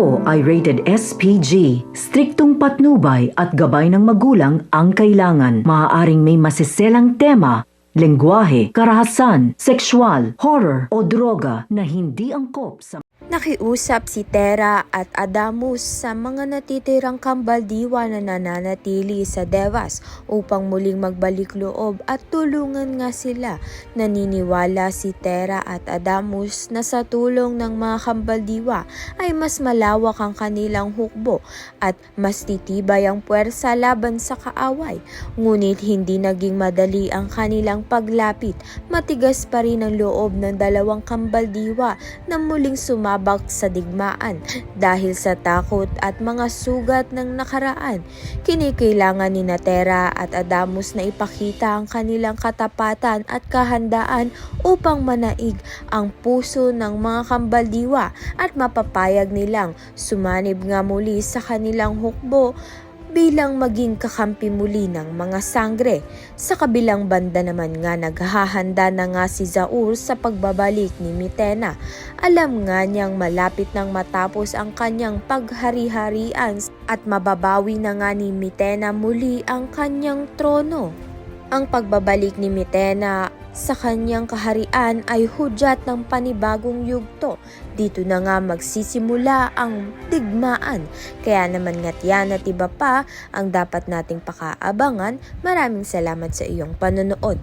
ito ay rated SPG. Striktong patnubay at gabay ng magulang ang kailangan. Maaaring may masiselang tema, lengguwahe, karahasan, sexual, horror o droga na hindi angkop sa Nakiusap si Tera at Adamus sa mga natitirang kambaldiwa na nananatili sa Devas upang muling magbalik loob at tulungan nga sila. Naniniwala si Tera at Adamus na sa tulong ng mga kambaldiwa ay mas malawak ang kanilang hukbo at mas titibay ang puwersa laban sa kaaway. Ngunit hindi naging madali ang kanilang paglapit. Matigas pa rin ang loob ng dalawang kambaldiwa na muling sumabak sa digmaan dahil sa takot at mga sugat ng nakaraan. Kinikailangan ni Tera at Adamus na ipakita ang kanilang katapatan at kahandaan upang manaig ang puso ng mga kambaldiwa at mapapayag nilang sumanib nga muli sa kanilang hukbo bilang maging kakampi muli ng mga sangre. Sa kabilang banda naman nga naghahanda na nga si Zaur sa pagbabalik ni Mitena. Alam nga niyang malapit nang matapos ang kanyang paghari-harian at mababawi na nga ni Mitena muli ang kanyang trono. Ang pagbabalik ni Mitena sa kanyang kaharian ay hudyat ng panibagong yugto. Dito na nga magsisimula ang digmaan. Kaya naman nga't yan at iba pa ang dapat nating pakaabangan. Maraming salamat sa iyong panonood.